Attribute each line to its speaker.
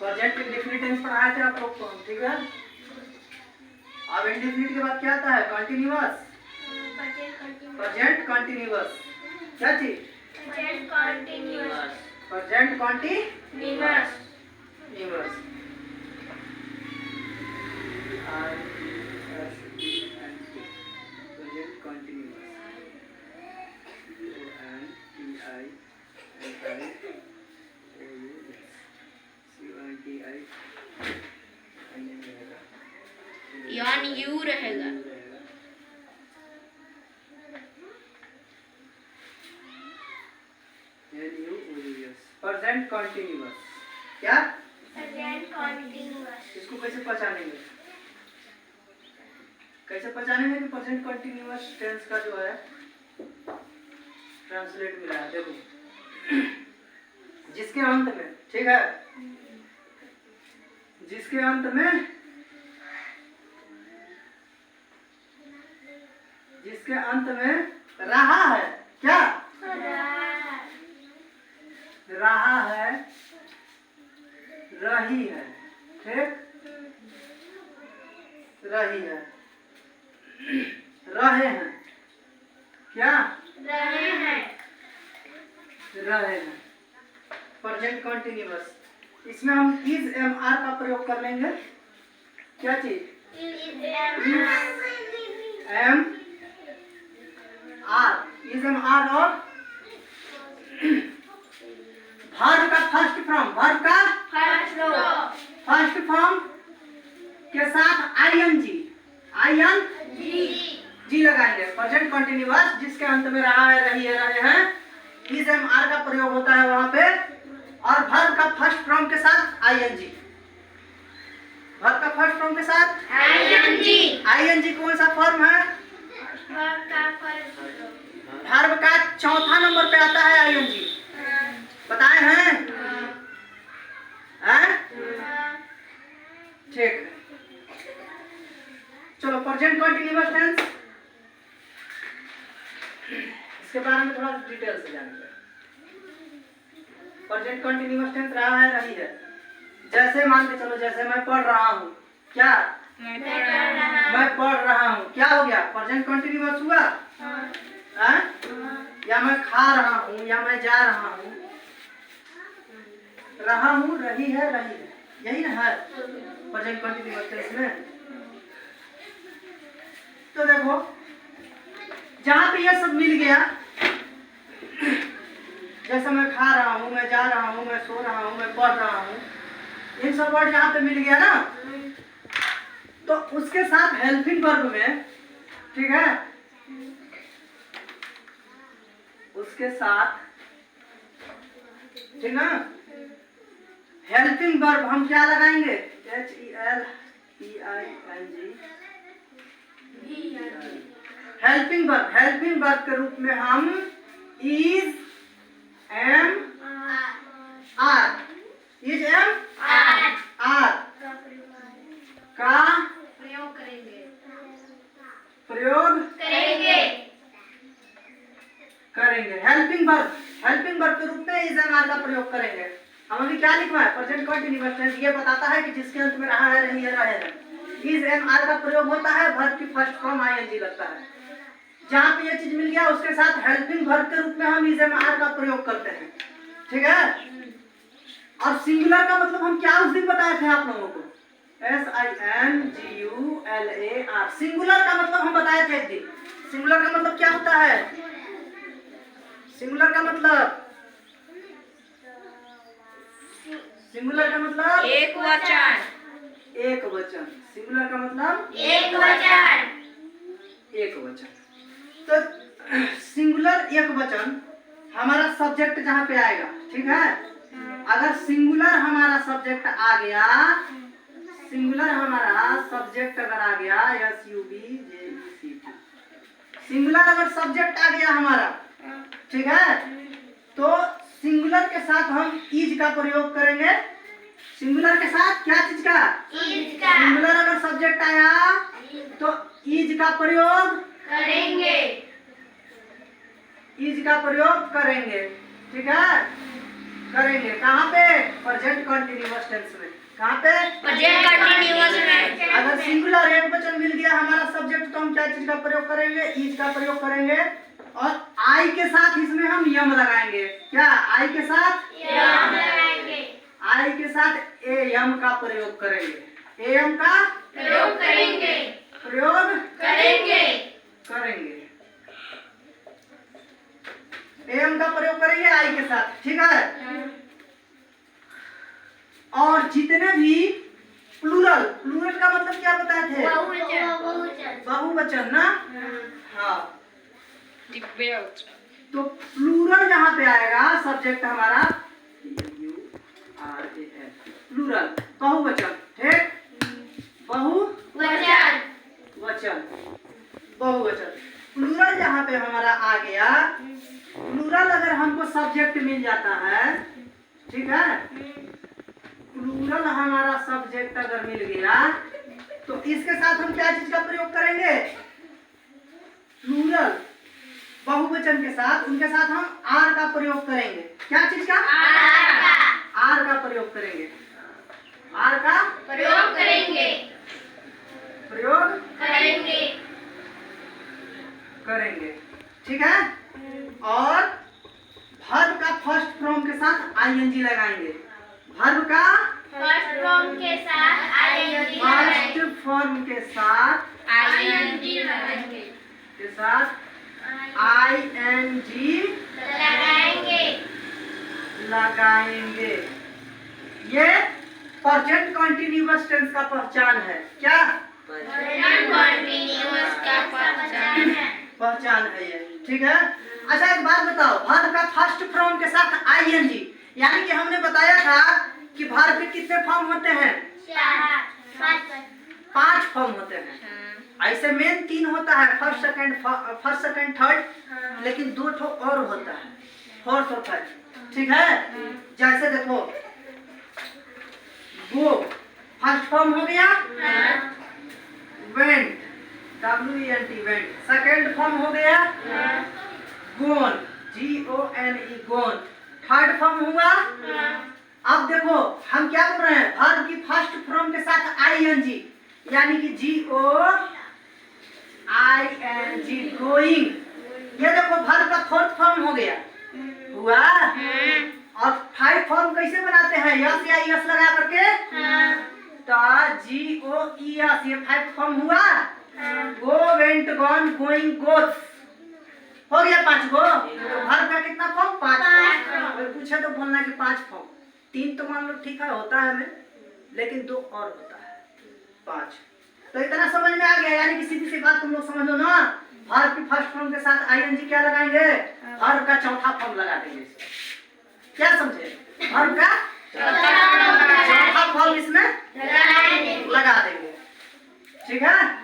Speaker 1: Present indefinite tense पढ़ाए थे आप लोग को, ठीक है। अब इंडेफिनिट के बाद क्या आता है? Continuous, present continuous. क्या चीज?
Speaker 2: Present continuous,
Speaker 1: present continuous. Present continuous,
Speaker 2: यानी यू रहेगा।
Speaker 1: Present continuous. क्या?
Speaker 2: Present continuous.
Speaker 1: इसको कैसे पहचानेंगे? कैसे पहचानेंगे कि प्रेजेंट कंटिन्यूअस टेंस का जो है ट्रांसलेट मिला है? देखो, जिसके अंत में, ठीक है, जिसके अंत में, जिसके अंत में रहा है, क्या रहा है, रही है, ठीक, रही है, रहे हैं, क्या
Speaker 2: रहे हैं,
Speaker 1: रहे हैं। प्रेजेंट कंटिन्यूअस, इसमें हम इज एम आर का प्रयोग कर लेंगे। क्या चीज? Am are, is am are और वर्ब का फर्स्ट फॉर्म, वर्ब का फर्स्ट फॉर्म के साथ आईएनजी, जी लगाएंगे। प्रेजेंट कंटिन्यूअस जिसके अंत में रहा है, रही है, रहे हैं, इज एम आर का प्रयोग होता है वहां पे, और वर्ब का फर्स्ट फॉर्म के साथ आईएनजी। वर्ब का फर्स्ट फॉर्म के साथ आईएनजी कौन सा फॉर्म है? वर्ब का चौथा नंबर पे आता है आईएनजी। बताए हैं? ठीक, चलो प्रेजेंट कंटिन्यूअस टेंस, इसके बारे में थोड़ा डिटेल से जानेंगे। प्रेजेंट कंटिन्यूअस टेंस रहा है, रही है। जैसे मान के चलो, जैसे मैं पढ़ रहा हूँ, क्या मैं पढ़ रहा हूँ, क्या हो गया? प्रेजेंट कंटिन्यूअस हुआ। या मैं खा रहा हूँ, या मैं जा रहा हूँ, रहा हूँ, रही है, रही है, यही ना है प्रेजेंट कंटिन्यूअस टेंस में। तो देखो, जहां पे ये सब मिल गया, जैसे मैं खा रहा हूँ, मैं जा रहा हूँ, मैं सो रहा हूँ, मैं पढ़ रहा हूँ, इन सब वर्ड जहां पे मिल गया ना, तो उसके साथ हेल्पिंग वर्ब में, ठीक है, उसके साथ, ठीक ना, हेल्पिंग वर्ब हम क्या लगाएंगे? HELPING, helping verb. Helping verb के रूप में हम is am are, is am are का
Speaker 2: प्रयोग करेंगे,
Speaker 1: हेल्पिंग वर्ब के रूप में इज एम आर का प्रयोग करेंगे। हम अभी क्या लिखवा है? प्रेजेंट कंटिन्यूअस टेंस ये बताता है कि जिसके अंत में रहा है, रही है, रहे हैं, इज एम आर का प्रयोग होता है, वर्ब की फर्स्ट फॉर्म आईएनजी लगता है। जहां पे ये चीज मिल गया, उसके साथ हेल्पिंग वर्ब के रूप में हम इज एम आर का प्रयोग करते हैं, ठीक है। और सिंगुलर का मतलब हम क्या उस दिन बताए थे आप लोगों को? SINGULAR। सिंगुलर का मतलब हम बताए थे एक दिन। सिंगुलर का मतलब क्या होता है? सिंगुलर का मतलब, सिंगुलर का मतलब
Speaker 2: एक वचन,
Speaker 1: एक वचन। सिंगुलर का मतलब
Speaker 2: एक वचन,
Speaker 1: एक वचन। तो सिंगुलर एक वचन हमारा सब्जेक्ट जहां पे आएगा, ठीक है। अगर सिंगुलर हमारा सब्जेक्ट आ गया, सिंगुलर हमारा सब्जेक्ट अगर आ गया, SUBJECT, सिंगुलर अगर सब्जेक्ट आ गया हमारा, ठीक है, तो सिंगुलर के साथ हम इज का प्रयोग करेंगे। सिंगुलर के साथ क्या चीज का?
Speaker 2: इज का।
Speaker 1: सिंगुलर अगर सब्जेक्ट आया तो इज का प्रयोग
Speaker 2: करेंगे,
Speaker 1: इज का प्रयोग करेंगे, ठीक है, करेंगे। कहाँ पे? प्रेजेंट कंटीन्यूअस टेंस में। कहाँ पे?
Speaker 2: प्रेजेंट कंटीन्यूअस में।
Speaker 1: अगर सिंगुलर एक वचन मिल गया हमारा सब्जेक्ट तो हम क्या चीज का प्रयोग करेंगे? इज का प्रयोग करेंगे और आई के साथ इसमें हम यम लगाएंगे। क्या? आई के साथ
Speaker 2: यम लगाएंगे।
Speaker 1: आई के साथ ए यम का प्रयोग करेंगे। ए यम का
Speaker 2: प्रयोग करेंगे।
Speaker 1: प्रयोग
Speaker 2: करेंगे।
Speaker 1: करेंगे। ए यम का प्रयोग करेंगे आई के साथ। ठीक है। और जितने भी प्लूरल, प्लूरल का मतलब क्या बताए थे?
Speaker 2: बहुवचन।
Speaker 1: बहुवचन ना? हाँ। तो प्लूरल जहाँ पे आएगा सब्जेक्ट हमारा प्लूरल बहुवचन। ठीक।
Speaker 2: वचन।
Speaker 1: वचन बहुवचन। प्लूरल जहाँ पे हमारा आ गया, प्लूरल अगर हमको सब्जेक्ट मिल जाता है, ठीक है, प्लूरल हमारा सब्जेक्ट अगर मिल गया तो इसके साथ हम क्या चीज का प्रयोग करेंगे? प्लूरल बहुवचन के साथ उनके साथ हम आर का प्रयोग करेंगे। क्या चीज का? आर का प्रयोग करेंगे। आर का
Speaker 2: प्रयोग करेंगे।
Speaker 1: प्रयोग
Speaker 2: करेंगे।
Speaker 1: करेंगे। ठीक है। और वर्ब का फर्स्ट फॉर्म के साथ आईएनजी लगाएंगे। वर्ब का
Speaker 2: फर्स्ट फॉर्म के साथ आईएनजी
Speaker 1: फर्स्ट फॉर्म के साथ
Speaker 2: आईएनजी लगाएंगे।
Speaker 1: के साथ आईएनजी
Speaker 2: लगाएंगे।
Speaker 1: लगाएंगे। ये प्रेजेंट कंटीन्यूअस टेंस का पहचान है। क्या?
Speaker 2: प्रेजेंट कंटीन्यूअस का पहचान है।
Speaker 1: पहचान है ये। ठीक है। अच्छा एक बात बताओ, वर्ब का फर्स्ट फॉर्म के साथ आईएनजी, यानी कि हमने बताया था कि वर्ब के कितने फॉर्म होते हैं? 5 फॉर्म होते हैं। ऐसे मेन 3 होता है, फर्स्ट सेकंड थर्ड, लेकिन 2 ठो और होता है, फोर्थ और थर्ड। ठीक है। जैसे देखो, गो फर्स्ट फॉर्म हो गया, went WENT went second form हो गया, गोन GONE गोन थर्ड फॉर्म हुआ। अब देखो हम क्या बोल रहे हैं? वर्ब की फर्स्ट फॉर्म के साथ आईएनजी, यानी कि GOING गोइंग। ये देखो वर्ब का फोर्थ फॉर्म हो गया हुआ। और 5 फॉर्म कैसे बनाते हैं? यस या यस लगा करके। तो GOES ये 5 फॉर्म हुआ। गो वेंट गॉन गोइंग गोस हो गया 5 गो। वर्ब का कितना फॉर्म? 5 फॉर्म। कोई पूछे तो बोलना कि 5 फॉर्म। 3 तो मान लो ठीक है होता है हमें, लेकिन 2 और होता है 5। तो इतना समझ में आ गया, यानी कि सीधी सी बात तुम लोग समझ लो ना। वर्ब की फर्स्ट फॉर्म के साथ आईएनजी क्या लगाएंगे? वर्ब का चौथा फॉर्म लगा देंगे। क्या समझे? वर्ब का चौथा फॉर्म इसमें लगा देंगे। ठीक है।